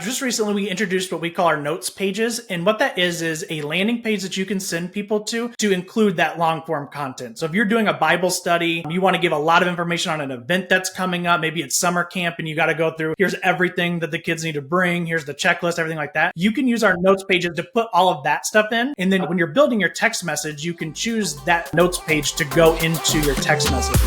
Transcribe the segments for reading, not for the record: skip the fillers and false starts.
just recently we introduced what we call our notes pages. And what that is a landing page that you can send people to include that long form content. So if you're doing a Bible study, you want to give a lot of information on an event that's coming up, maybe it's summer camp and you got to go through, here's everything that the kids need to bring, here's the checklist, everything like that. You can use our notes pages to put all of that stuff in. And then when you're building your text message, you can choose that notes page to go into your text message.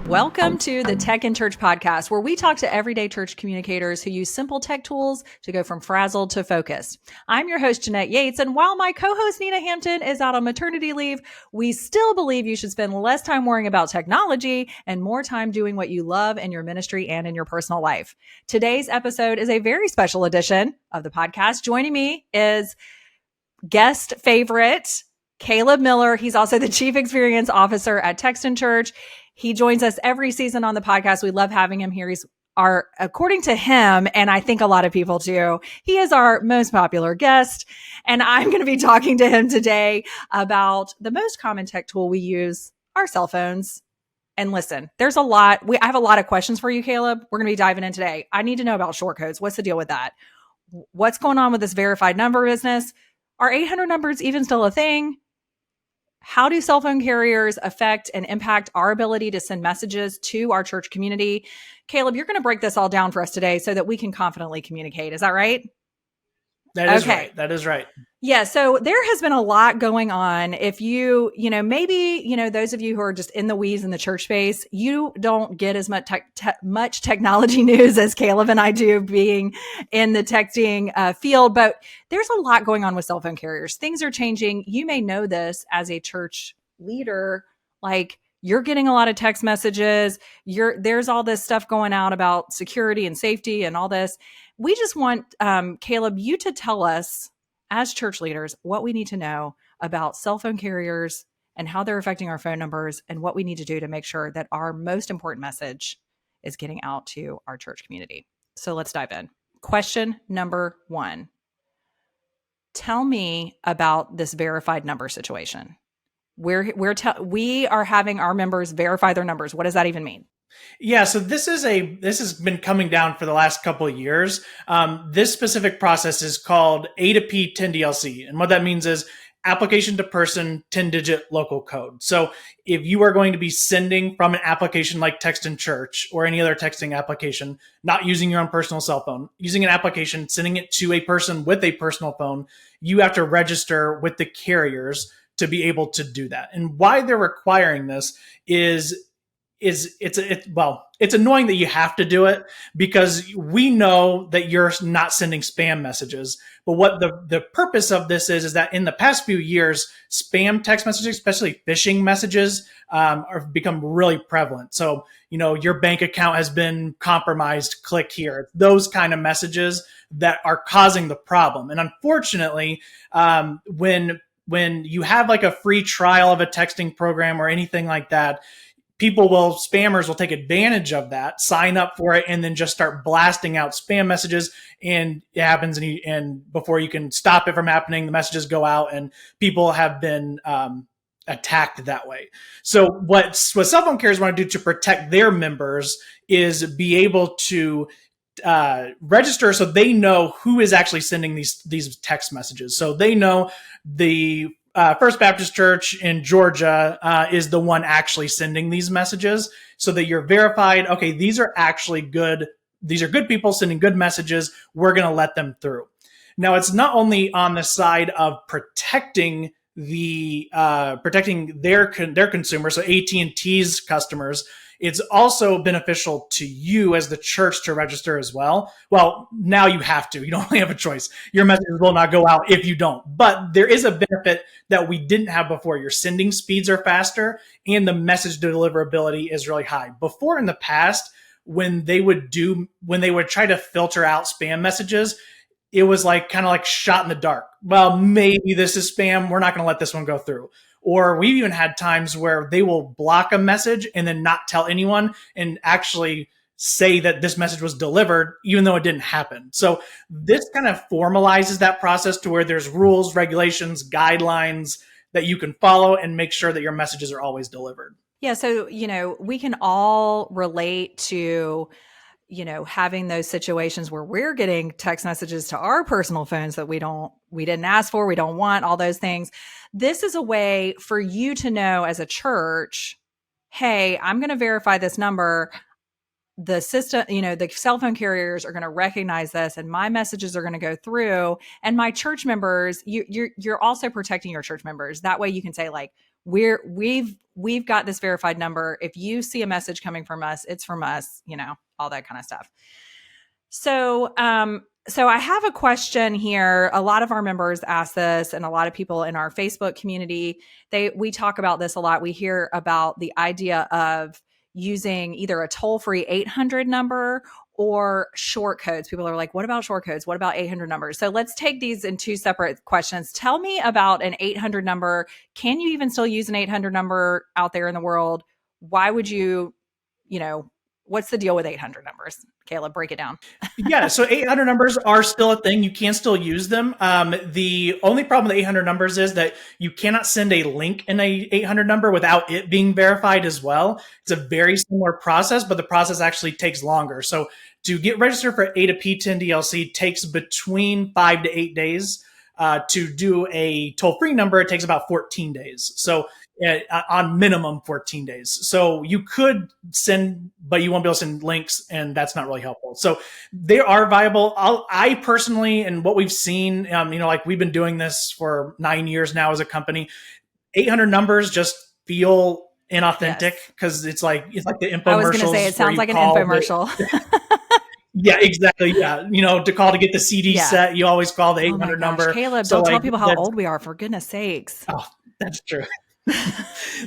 Welcome to the Tech in Church podcast, where we talk to everyday church communicators who use simple tech tools to go from frazzled to focused. I'm your host, Jeanette Yates, and while my co-host Nina Hampton is out on maternity leave, we still believe you should spend less time worrying about technology and more time doing what you love in your ministry and in your personal life. Today's episode is a very special edition of the podcast. Joining me is guest favorite, Caleb Miller. He's also the Chief Experience Officer at Text in Church. He joins us every season on the podcast. We love having him here. He's according to him, and I think a lot of people too, he is our most popular guest. And I'm going to be talking to him today about the most common tech tool we use, our cell phones. And listen, there's a lot. I have a lot of questions for you, Caleb. We're going to be diving in today. I need to know about short codes. What's the deal with that? What's going on with this verified number business? Are 800 numbers even still a thing? How do cell phone carriers affect and impact our ability to send messages to our church community? Caleb, you're going to break this all down for us today so that we can confidently communicate. Is that right? That is right. That is right. Yeah. So there has been a lot going on. If maybe, those of you who are just in the weeds in the church space, you don't get as much technology news as Caleb and I do, being in the texting field. But there's a lot going on with cell phone carriers. Things are changing. You may know this as a church leader, like you're getting a lot of text messages. There's all this stuff going out about security and safety and all this. We just want, Caleb, you to tell us as church leaders what we need to know about cell phone carriers and how they're affecting our phone numbers and what we need to do to make sure that our most important message is getting out to our church community. So let's dive in. Question number 1. Tell me about this verified number situation. We are having our members verify their numbers. What does that even mean? Yeah, so this has been coming down for the last couple of years. This specific process is called A2P 10DLC. And what that means is application to person 10-digit local code. So if you are going to be sending from an application like Text in Church or any other texting application, not using your own personal cell phone, using an application, sending it to a person with a personal phone, you have to register with the carriers to be able to do that. And why they're requiring this is it's annoying that you have to do it because we know that you're not sending spam messages. But what the purpose of this is that in the past few years, spam text messages, especially phishing messages, have become really prevalent. So, your bank account has been compromised, click here. Those kind of messages that are causing the problem. And unfortunately, when you have like a free trial of a texting program or anything like that, spammers will take advantage of that, sign up for it, and then just start blasting out spam messages. And it happens, and before you can stop it from happening, the messages go out, and people have been attacked that way. So what cell phone carriers want to do to protect their members is be able to register so they know who is actually sending these text messages. So they know the First Baptist Church in Georgia is the one actually sending these messages so that you're verified. Okay, these are actually good. These are good people sending good messages. We're going to let them through. Now, it's not only on the side of protecting their consumers, so AT&T's customers. It's also beneficial to you as the church to register as well. Well, now you have to. You don't really have a choice. Your messages will not go out if you don't. But there is a benefit that we didn't have before. Your sending speeds are faster and the message deliverability is really high. Before in the past, when they would try to filter out spam messages, it was kind of shot in the dark. Well, maybe this is spam. We're not going to let this one go through. Or we've even had times where they will block a message and then not tell anyone and actually say that this message was delivered, even though it didn't happen. So this kind of formalizes that process to where there's rules, regulations, guidelines that you can follow and make sure that your messages are always delivered. Yeah. So, we can all relate to, having those situations where we're getting text messages to our personal phones that we didn't ask for, we don't want, all those things. This is a way for you to know as a church, hey, I'm going to verify this number. The system, the cell phone carriers are going to recognize this, and my messages are going to go through. And my church members, you're also protecting your church members. That way, you can say like, we've got this verified number. If you see a message coming from us, it's from us. All that kind of stuff. So, so I have a question here. A lot of our members ask this, and a lot of people in our Facebook community, we talk about this a lot. We hear about the idea of using either a toll-free 800 number or short codes. People are like, what about short codes? What about 800 numbers? So let's take these in two separate questions. Tell me about an 800 number. Can you even still use an 800 number out there in the world? Why would you, what's the deal with 800 numbers? Caleb, break it down. Yeah, so 800 numbers are still a thing. You can still use them. The only problem with 800 numbers is that you cannot send a link in a 800 number without it being verified as well. It's a very similar process, but the process actually takes longer. So to get registered for A to P10 DLC takes between 5 to 8 days. To do a toll-free number, it takes about 14 days. So on minimum 14 days. So you could send, but you won't be able to send links, and that's not really helpful. So they are viable. I personally, and what we've seen, like we've been doing this for 9 years now as a company, 800 numbers just feel inauthentic because it's like the infomercials. I was going to say, it sounds like an infomercial. Yeah, exactly. Yeah. To call to get the CD set, you always call the 800 number. Caleb, don't tell people how old we are, for goodness sakes. Oh, that's true.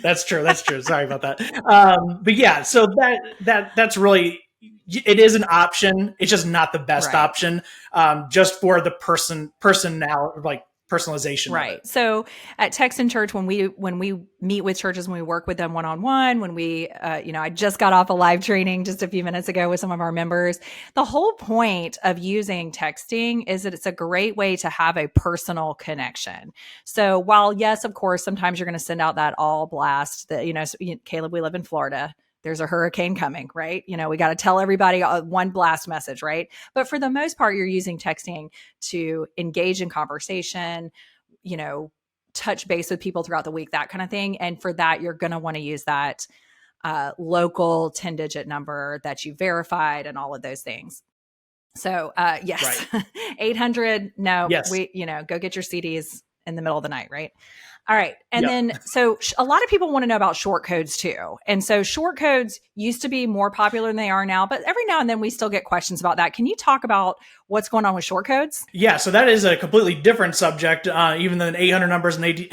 That's true. Sorry about that. But yeah, so that's really, it is an option. It's just not the best option. Just for the person now, like personalization. Right. So at Text in Church, when we meet with churches, when we work with them one-on-one, when we, I just got off a live training just a few minutes ago with some of our members. The whole point of using texting is that it's a great way to have a personal connection. So while, yes, of course, sometimes you're going to send out that all blast that, Caleb, we live in Florida. There's a hurricane coming, right? We got to tell everybody one blast message, right? But for the most part, you're using texting to engage in conversation, touch base with people throughout the week, that kind of thing. And for that, you're going to want to use that local 10-digit number that you verified and all of those things. So yes, right. 800, no, yes. Go get your CDs in the middle of the night, right? All right. And then, so a lot of people want to know about short codes too. And so short codes used to be more popular than they are now, but every now and then we still get questions about that. Can you talk about what's going on with short codes? Yeah. So that is a completely different subject, even than 800 numbers and A to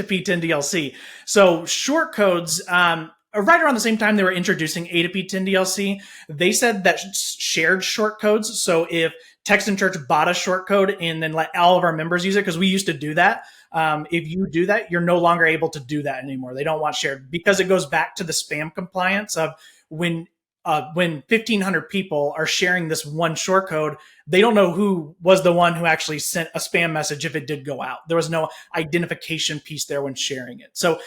P10 DLC. So short codes, right around the same time they were introducing A to P10 DLC, they said that shared short codes. So if Text in Church bought a short code and then let all of our members use it, because we used to do that. If you do that, you're no longer able to do that anymore. They don't want shared because it goes back to the spam compliance of when 1,500 people are sharing this one short code, they don't know who was the one who actually sent a spam message if it did go out. There was no identification piece there when sharing it. So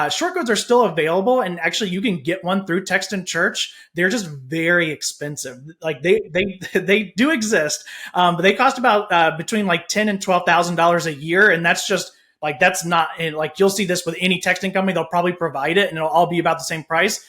short codes are still available, and actually you can get one through Text in Church. They're just very expensive. Like they do exist, but they cost about between like $10,000 and $12,000 a year, and that's just like that's not like you'll see this with any texting company. They'll probably provide it, and it'll all be about the same price.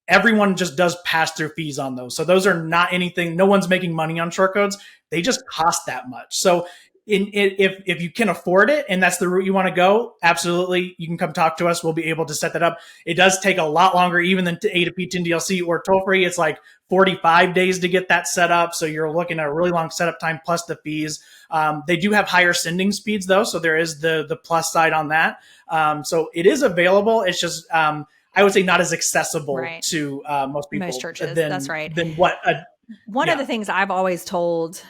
Everyone just does pass-through fees on those. So those are not anything. No one's making money on short codes. They just cost that much. So if you can afford it and that's the route you want to go, absolutely, you can come talk to us. We'll be able to set that up. It does take a lot longer even than A to P10 DLC or toll-free. It's like 45 days to get that set up. So you're looking at a really long setup time plus the fees. They do have higher sending speeds though. So there is the plus side on that. So it is available. It's just, I would say not as accessible to most people. Most churches, that's right. Than what one of the things I've always told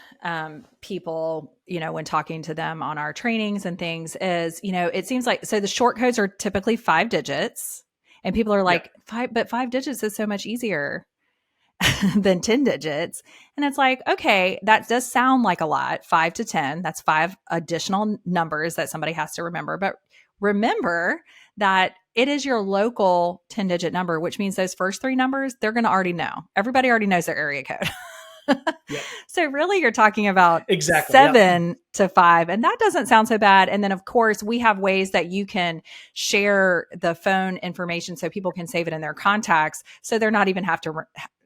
people, when talking to them on our trainings and things is, it seems like, so the short codes are typically 5 digits and people are like, 5 digits is so much easier. than 10 digits. And it's like, okay, that does sound like a lot, 5 to 10. That's 5 additional numbers that somebody has to remember. But remember that it is your local 10-digit number, which means those first 3 numbers, they're going to already know. Everybody already knows their area code. Yep. So really you're talking about Exactly. Yep. 7 to 5, and that doesn't sound so bad. And then of course we have ways that you can share the phone information so people can save it in their contacts, so they're not even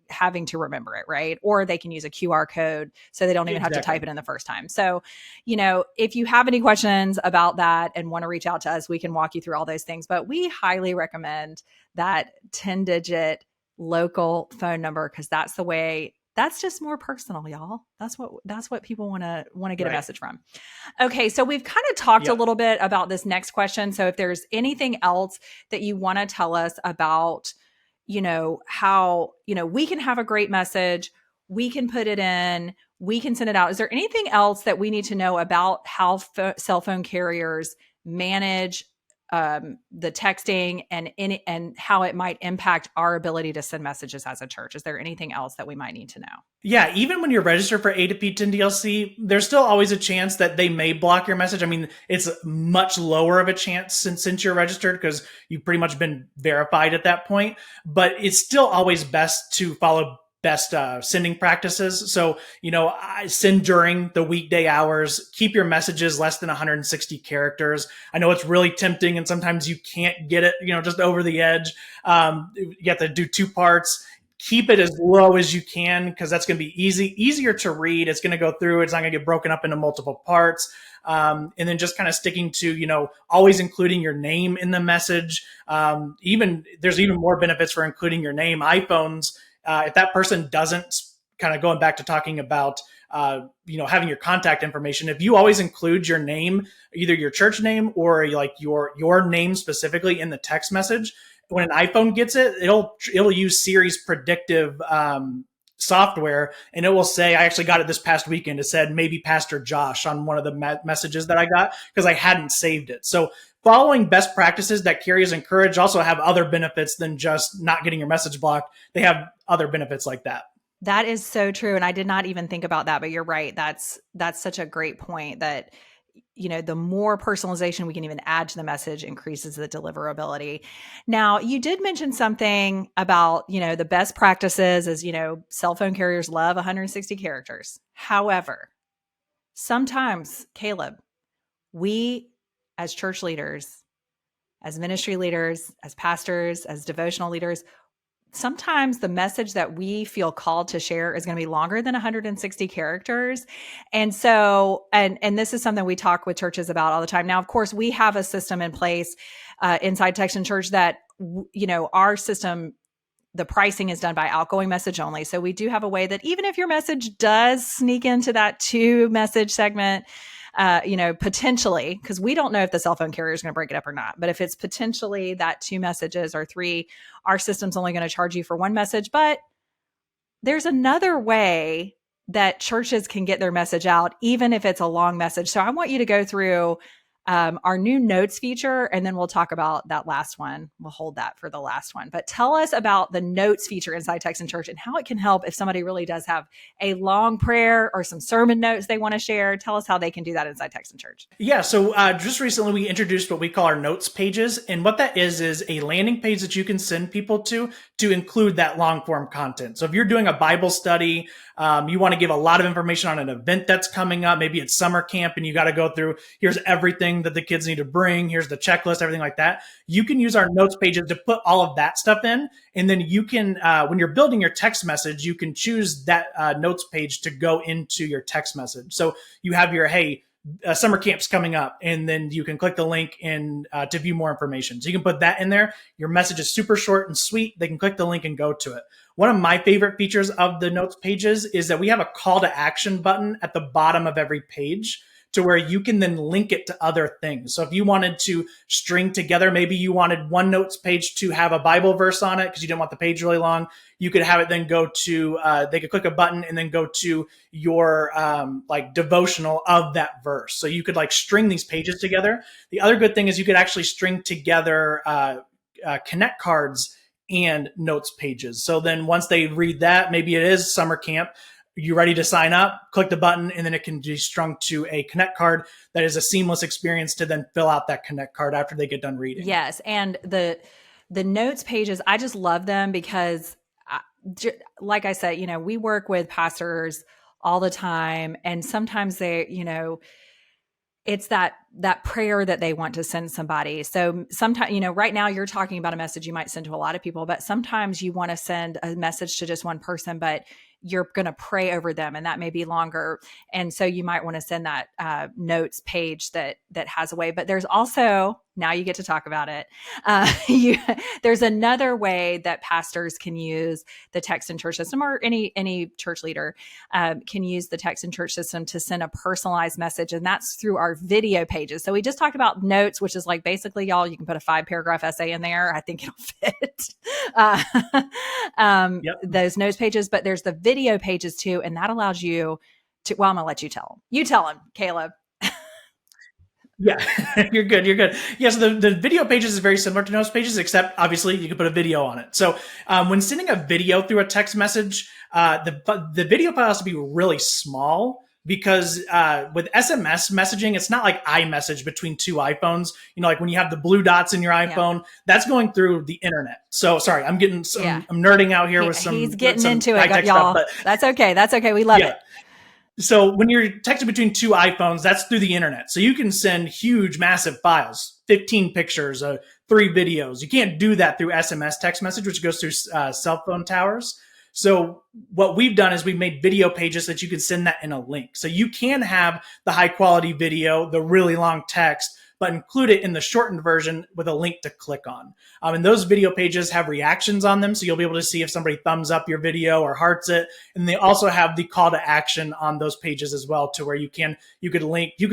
having to remember it, right? Or they can use a QR code so they don't even have to type it in the first time. So, if you have any questions about that and want to reach out to us, we can walk you through all those things. But we highly recommend that 10-digit local phone number, because that's just more personal, y'all. That's what people want to get a message from. Okay, so we've kind of talked a little bit about this next question. So if there's anything else that you want to tell us about, how, we can have a great message, we can put it in, we can send it out. Is there anything else that we need to know about how cell phone carriers manage the texting and how it might impact our ability to send messages as a church? Is there anything else that we might need to know? Yeah, even when you're registered for A2P10 DLC, there's still always a chance that they may block your message. I mean, it's much lower of a chance since you're registered, because you've pretty much been verified at that point. But it's still always best to follow best sending practices. So, I send during the weekday hours, keep your messages less than 160 characters. I know it's really tempting and sometimes you can't get it, just over the edge. You have to do 2 parts. Keep it as low as you can, because that's going to be easier to read. It's going to go through. It's not going to get broken up into multiple parts. And then just kind of sticking to, always including your name in the message. There's even more benefits for including your name. iPhones, if that person doesn't, kind of going back to talking about, having your contact information, if you always include your name, either your church name or like your name specifically in the text message, when an iPhone gets it, it'll use Siri's predictive software, and it will say, I actually got it this past weekend. It said maybe Pastor Josh on one of the messages that I got, because I hadn't saved it. So following best practices that carriers encourage also have other benefits than just not getting your message blocked. They have other benefits like that. That is so true. And I did not even think about that, but you're right. That's such a great point that, the more personalization we can even add to the message increases the deliverability. Now, you did mention something about, the best practices is, cell phone carriers love 160 characters. However, sometimes, Caleb, we as church leaders, as ministry leaders, as pastors, as devotional leaders, sometimes the message that we feel called to share is going to be longer than 160 characters. And so, and this is something we talk with churches about all the time. Now, of course, we have a system in place inside Texan Church that, our system, the pricing is done by outgoing message only. So we do have a way that even if your message does sneak into that 2 message segment, potentially, because we don't know if the cell phone carrier is going to break it up or not. But if it's potentially that 2 messages or 3, our system's only going to charge you for 1 message. But there's another way that churches can get their message out, even if it's a long message. So I want you to go through our new notes feature, and then we'll talk about that last one. We'll hold that for the last one. But tell us about the notes feature inside Texan Church and how it can help if somebody really does have a long prayer or some sermon notes they want to share. Tell us how they can do that inside Texan Church. Yeah, so just recently we introduced what we call our notes pages. And what that is a landing page that you can send people to include that long form content. So if you're doing a Bible study, you want to give a lot of information on an event that's coming up. Maybe it's summer camp and you got to go through, here's everything that the kids need to bring. Here's the checklist, everything like that. You can use our notes pages to put all of that stuff in. And then you can, when you're building your text message, you can choose that notes page to go into your text message. So you have your, hey, summer camp's coming up, and then you can click the link and to view more information. So you can put that in there. Your message is super short and sweet. They can click the link and go to it. One of my favorite features of the notes pages is that we have a call to action button at the bottom of every page, to where you can then link it to other things. So if you wanted to string together, maybe you wanted one notes page to have a Bible verse on it because you didn't want the page really long, you could have it then go to, they could click a button and then go to your like devotional of that verse. So you could like string these pages together. The other good thing is you could actually string together connect cards and notes pages. So then once they read that, maybe it is summer camp, you ready to sign up, click the button, and then it can be strung to a Connect card that is a seamless experience to then fill out that Connect card after they get done reading. Yes. And the notes pages, I just love them because like I said, we work with pastors all the time, and sometimes they, it's that prayer that they want to send somebody. So sometimes, right now you're talking about a message you might send to a lot of people, but sometimes you want to send a message to just one person, but you're going to pray over them, and that may be longer. And so you might want to send that notes page that has a way. But there's also, now you get to talk about it. There's another way that pastors can use the text and church system, or any church leader can use the text and church system to send a personalized message, and that's through our video pages. So we just talked about notes, which is like basically, y'all, you can put a 5-paragraph essay in there. I think it'll fit those notes pages, but there's the video pages too, and that allows you to, well, I'm gonna let you tell them. You tell them, Caleb. Yeah, you're good. You're good. Yeah, so the video pages is very similar to notes pages, except obviously you can put a video on it. So when sending a video through a text message, the video file has to be really small, because with SMS messaging, it's not like iMessage between two iPhones. Like when you have the blue dots in your iPhone, that's going through the internet. So sorry, I'm getting some, I'm nerding out here with some. He's getting some into it, y'all. Stuff, but that's okay. That's okay. We love it. So when you're texting between two iPhones, that's through the internet. So you can send huge, massive files, 15 pictures, 3 videos. You can't do that through SMS text message, which goes through cell phone towers. So what we've done is we've made video pages that you can send that in a link. So you can have the high quality video, the really long text, but include it in the shortened version with a link to click on. And those video pages have reactions on them, so you'll be able to see if somebody thumbs up your video or hearts it. And they also have the call to action on those pages as well, to where you could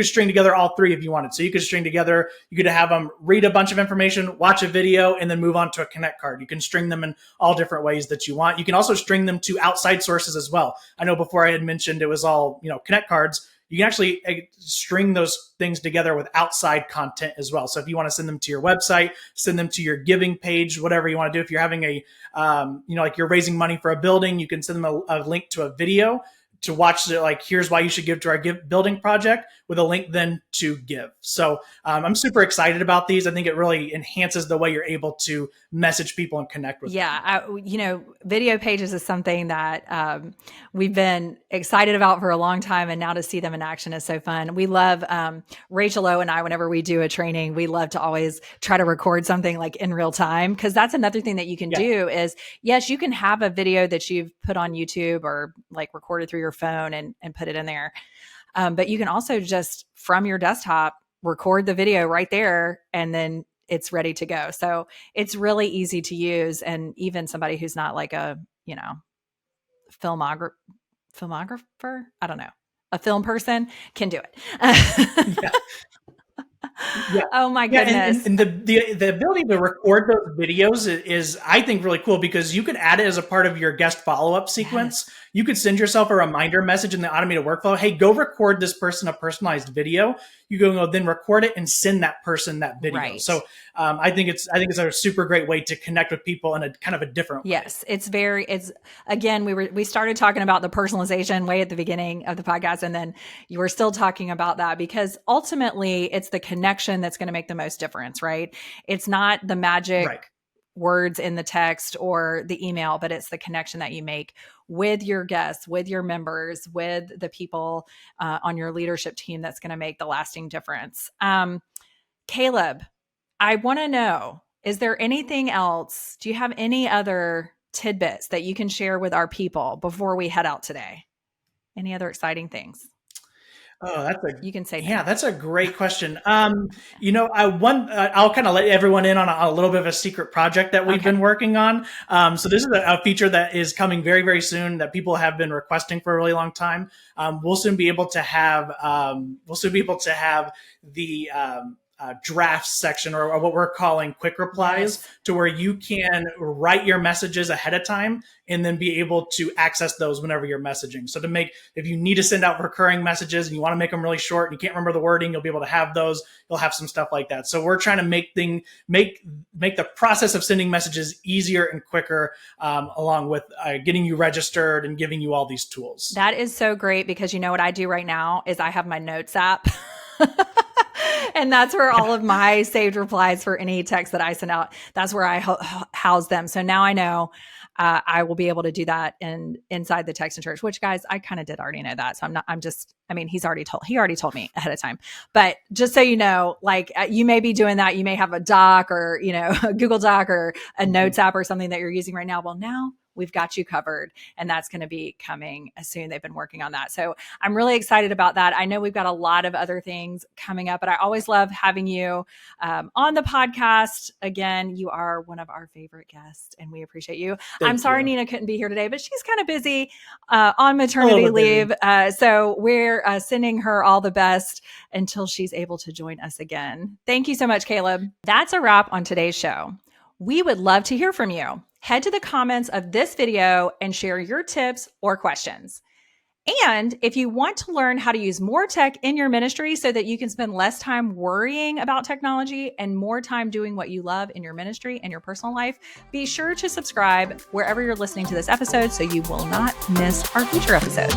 string together all 3 if you wanted. So you could string together, you could have them read a bunch of information, watch a video, and then move on to a Connect card. You can string them in all different ways that you want. You can also string them to outside sources as well. I know before I had mentioned it was all, Connect cards. You can actually string those things together with outside content as well. So if you want to send them to your website, send them to your giving page, whatever you want to do. If you're having like you're raising money for a building, you can send them a link to a video to watch it, like, here's why you should give to our building project, with a link then to give. So I'm super excited about these. I think it really enhances the way you're able to message people and connect with them. Video pages is something that we've been excited about for a long time, and now to see them in action is so fun. We love, Rachel O and I, whenever we do a training, we love to always try to record something like in real time, because that's another thing that you can do is, yes, you can have a video that you've put on YouTube or like recorded through your phone and put it in there. But you can also just from your desktop record the video right there, and then it's ready to go. So it's really easy to use. And even somebody who's not like a, filmographer, I don't know, a film person can do it. Oh my goodness. And the ability to record those videos is, I think, really cool, because you could add it as a part of your guest follow-up sequence. Yes. You could send yourself a reminder message in the automated workflow. Hey, go record this person a personalized video. You go then record it and send that person that video. Right. So I think it's a super great way to connect with people in a kind of a different way. Yes, it's again, we started talking about the personalization way at the beginning of the podcast, and then you were still talking about that, because ultimately it's the connection that's going to make the most difference, right? It's not the magic words in the text or the email, but it's the connection that you make with your guests, with your members, with the people on your leadership team that's going to make the lasting difference. Caleb, I want to know, is there anything else? Do you have any other tidbits that you can share with our people before we head out today? Any other exciting things? Oh, you can say that's a great question. I'll kind of let everyone in on a little bit of a secret project that we've been working on. So this is a feature that is coming very, very soon that people have been requesting for a really long time. We'll soon be able to have the drafts section, or what we're calling quick replies, to where you can write your messages ahead of time and then be able to access those whenever you're messaging. So if you need to send out recurring messages and you want to make them really short and you can't remember the wording, you'll be able to have those. You'll have some stuff like that. So we're trying to make the process of sending messages easier and quicker, along with getting you registered and giving you all these tools. That is so great, because you know what I do right now is I have my notes app. And that's where all of my saved replies for any text that I send out, that's where I house them. So now I know I will be able to do that inside the Text in Church, which, guys, I kind of did already know that. So he already told me ahead of time. But just so you know, like, you may be doing that. You may have a doc or, a Google Doc or a notes app or something that you're using right now. Well, now we've got you covered, and that's going to be coming soon. They've been working on that. So I'm really excited about that. I know we've got a lot of other things coming up, but I always love having you on the podcast. Again, you are one of our favorite guests, and we appreciate you. I'm sorry Nina couldn't be here today, but she's kind of busy on maternity leave. So we're sending her all the best until she's able to join us again. Thank you so much, Caleb. That's a wrap on today's show. We would love to hear from you. Head to the comments of this video and share your tips or questions. And if you want to learn how to use more tech in your ministry so that you can spend less time worrying about technology and more time doing what you love in your ministry and your personal life, be sure to subscribe wherever you're listening to this episode so you will not miss our future episodes.